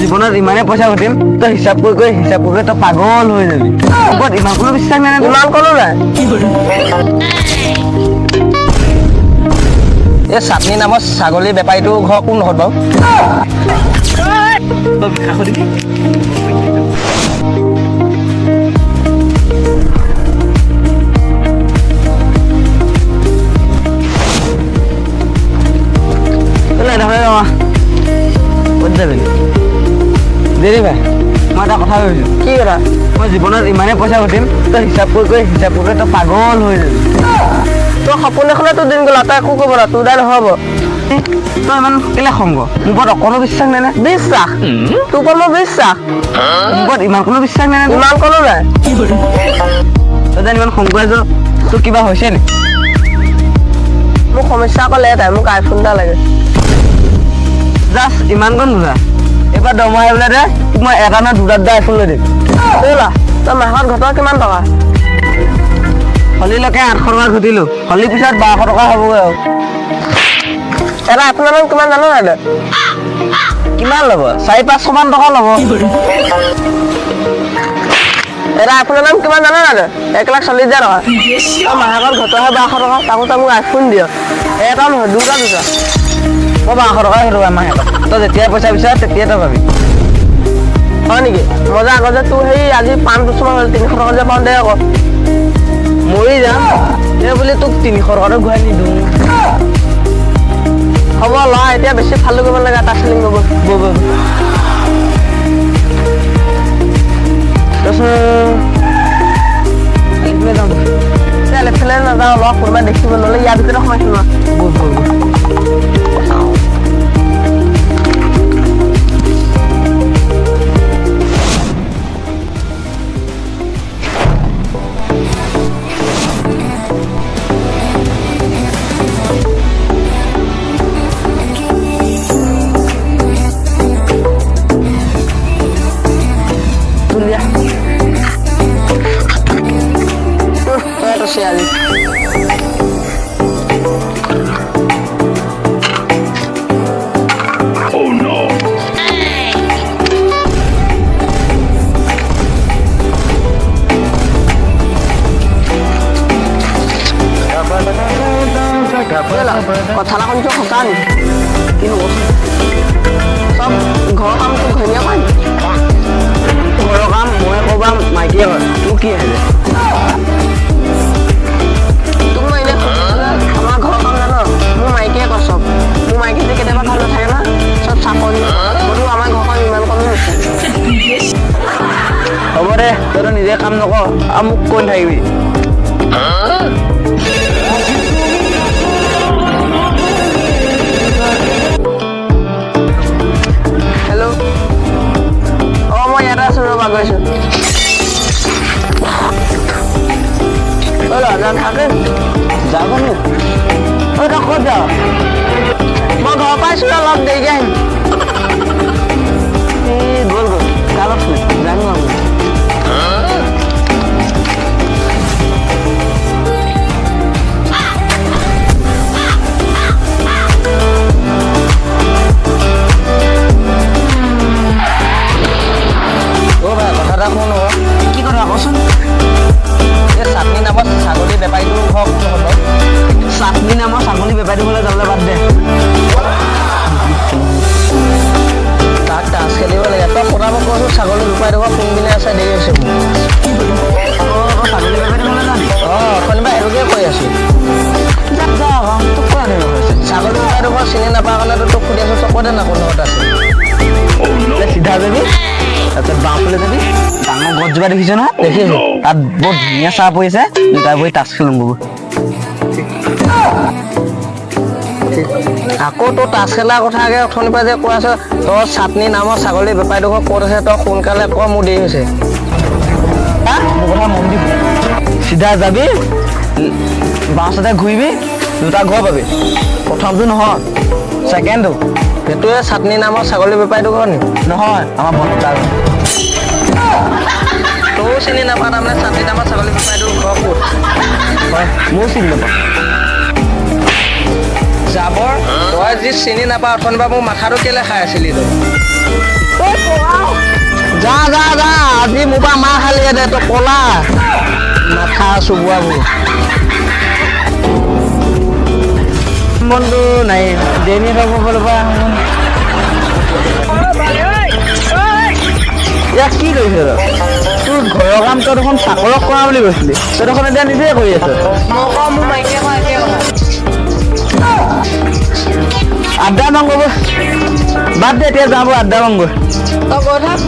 জীৱনত ইমানে পইচা ঘটিম তই হিচাপ কৰি তই পাগল হৈ যাবি ওপৰত ইমান কোনো বিশ্বাস নাই ইমান কোনো নাই এই চাটনি নামৰ ছাগলী বেপাৰীটো ঘৰ কোন ঘৰত বাৰু তই ভিক্ষা সুধিবি দেৰি ভাই মই এটা কথা ভাবিছো কি কথা মই জীৱনত ইমানে পইচা ঘটিম তই হিচাপ কৰি তই পাগল হৈ যাবি তোৰ সপোন এখনে তোৰ দিন গ'ল তই একো কৰিব না তোৰ দ্বাৰা নহ'ব তই ইমান কেলে সংগ মোৰ ওপৰত অকণো বিশ্বাস নাই নে বিশ্বাস তোৰ ওপৰত মোৰ বিশ্বাস মোৰ ওপৰত ইমান কোনো বিশ্বাস নাই নে ইমান কোনো নাই তই যেন ইমান সংগ আছ তোৰ কিবা হৈছে নি মোক সমস্যা ক'লে এটাই মোক আইফোন এটা লাগে জাষ্ট ইমান কণ বুজা এইবাৰ দৰমহা আহিবলৈ দে তোক মই এটা নে দুটা আইফোন লৈ দিম ব'লা তই মাহত ঘটৰ কিমান টকা হলিলৈকে 800 টকা ঘটিলোঁ হলিৰ পিছত 1200 টকা হ'বগৈ আৰু এটা আইফোনৰ দাম কিমান জানো নাই তই কিমান ল'ব 400-500 মান টকা ল'ব এটা আইফোনৰ দাম কিমান জানো নাই তই 1,40,000 টকা তই মাহত ঘটৰহে 1200 টকা তাকো তই মোক আইফোন দিয় এটা নহয় দুটা মই 1200 টকাই ঘটো আমাৰ সিহঁতক তই যেতিয়াই পইচা বিচাৰ তেতিয়াই তই পাবি হয় নেকি মই যে আগত যে তোৰ সেই আজি 5 বছৰমান হ'ল 300 টকা যে পাওঁ দে আকৌ মৰি যাম এই বুলি তোক 300 টকাটো ঘূৰাই নিদিওঁ হ'ব ল'ৰা এতিয়া বেছি ফালটো কৰিব নালাগে এটা চেলিং কৰিব এইফালে নাযাওঁ ল'ৰা কোনোবাই দেখিব নহ'লে ইয়াৰ ভিতৰতে সোমাইছোঁ ন আজি কথা এটা শুনিছো সঁচা নি কি হ'ব চব ঘৰৰ কামটো ঘৈণীয়ে পাই ঘৰৰ কাম মই ক'বা মাইকীয়ে হয় তোৰ কি আহিলে তোক মই এনেই আমাৰ ঘৰৰ কাম জানো মোৰ মাইকীয়ে কয় চব মোৰ মাইকী যে কেতিয়াবা ভাল নাথাকে না চব চাকৰি মইতো আমাৰ ঘৰখন ইমান কমেই হৈছে হ'ব দে তইতো নিজে কাম নকৰ আৰু মোক কৈ নাথাকিবি হেল্ল' অঁ মই ইয়াতে আছোঁ ৰ'বা গৈছোঁ থাকে যাব নি তই ক'ত যাৱ মই ঘৰৰ পৰা আহিছোঁ অলপ দেৰিকৈ আহিম এই গ'ল কাৰ লগত জানো আমি কথা এটা শুনো কি কথা কচোন এই চাটনি নামৰ ছাগলী বেপাৰীটো ঘৰ কোন হ'ব চাটনি নামৰ ছাগলী বেপাৰীটো হ'লে যাবলৈ বাদ দে তাক তাচ খেলিব লাগে তই পতাব কৈছোঁ ছাগলী বেপাৰীটো ঘৰ কোনপিনে আছে দেৰি হৈছে ছাগলী বেপাৰীটো হ'লে যাবি অঁ শনিবাৰ সেইটোকে কৈ আছোঁ তোক কোৱা নাই ছাগলী বেপাৰীটো ঘৰ চিনি নাপাওঁ কাৰণেতো তোক সুধি আছোঁ চকতে না কোন ঘৰত আছে চিধা যাবি তাৰপিছত বাওঁফালে যাবি ডাঙৰ গছজোপা দেখিছ নহয় দেখিছোঁ তাত বৰ ধুনীয়া চাহ পৰিছে দুটাই বহি তাচ খেলোঁ গৈ আকৌ তোৰ তাচ খেলাৰ কথাকে অথনিৰ পৰা যে কৈ আছ তই চাটনি নামৰ ছাগলী বেপাৰীটো ঘৰ ক'ত আছে তই সোনকালে ক মোৰ দেৰি হৈছে মোৰ কথা মন দিব চিধা যাবি বাওঁ চাইডে ঘূৰিবি দুটা ঘৰ পাবি প্ৰথমটো নহয় ছেকেণ্ডটো সেইটোৱে চাটনি নামৰ ছাগলী বেপাৰীটো ঘৰ নি নহয় আমাৰ বৰ্তা ঘৰ তয়ো চিনি নাপাওঁ তাৰমানে চাটনি নামৰ ছাগলী বেপাৰীটো ঘৰ ক'ত হয় ময়ো চিনি নাপাওঁ যাবৰ তই যি চিনি নাপাওঁ অথনিৰ পৰা মোৰ মাথাটো কেলে খাই আছিলি তই মোৰ পৰা মাৰ খালি দে তই কলা মাথা চবোৱাবোৰ মনটো নাই দেনি খাব পৰা ইয়াত কি কৰিছ তোৰ ঘৰৰ কাম তই দেখোন চাকৰক কৰা বুলি কৈছিলি তই দেখোন এতিয়া নিজে কৰি আছ মই কওঁ মোৰ মাইকীয়ে কয় একে কথা আড্ডা মাংগব বাদ দে এতিয়া যাওঁ আড্ডা মাংগ তই গৈ থাক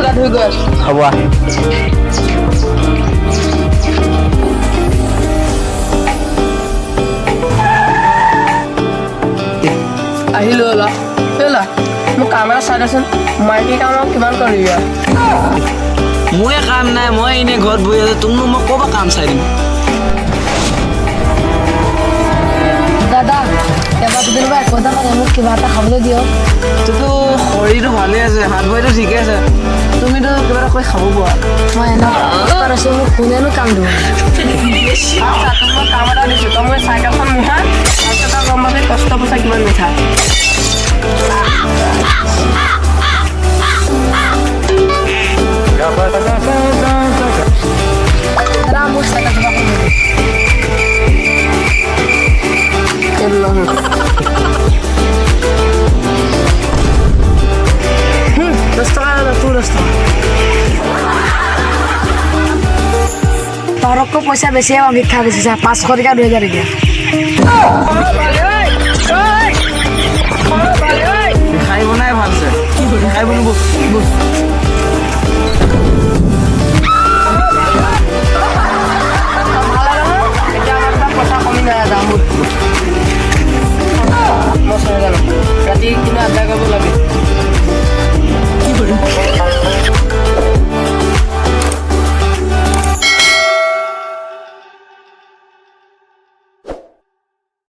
গা ধুই গৈ আছো হ'ব আহিলো ওলা ওলা মোক কাম এটা চাই দেচোন মাইকী কামক কিমান কৰিবি আৰু মোৰে কাম নাই মই এনেই ঘৰত বহি আছো তোকনো মই ক'ৰ পৰা কাম চাই দিম দাদা এবাৰ দুদিন পৰা একো মানে মোক কিবা এটা খাবলৈ দিয়ক তোৰতো শৰীৰটো ভালে আছে হাত ভৰিটো ঠিকে আছে তুমিতো কিবা এটা কৰি খাব পোৱা মই এনেকুৱা আছোঁ মোক কোনেনো কাম দিব তোক মই কাম এটা দিছোঁ তই মোৰ চাইকেলখন মিঠা তাৰপিছত তই গম পাবি কষ্ট পইচা কিমান মিঠা দাদা মোৰ চাইকেল কিবা দহ টকা তোৰ 10 টকা তহঁতকো পইচা বেছিয়ে পাম শিক্ষা বেছি 500 টকা 2000 টকীয়া খাই বনাই ভাল আছে খাই বনাব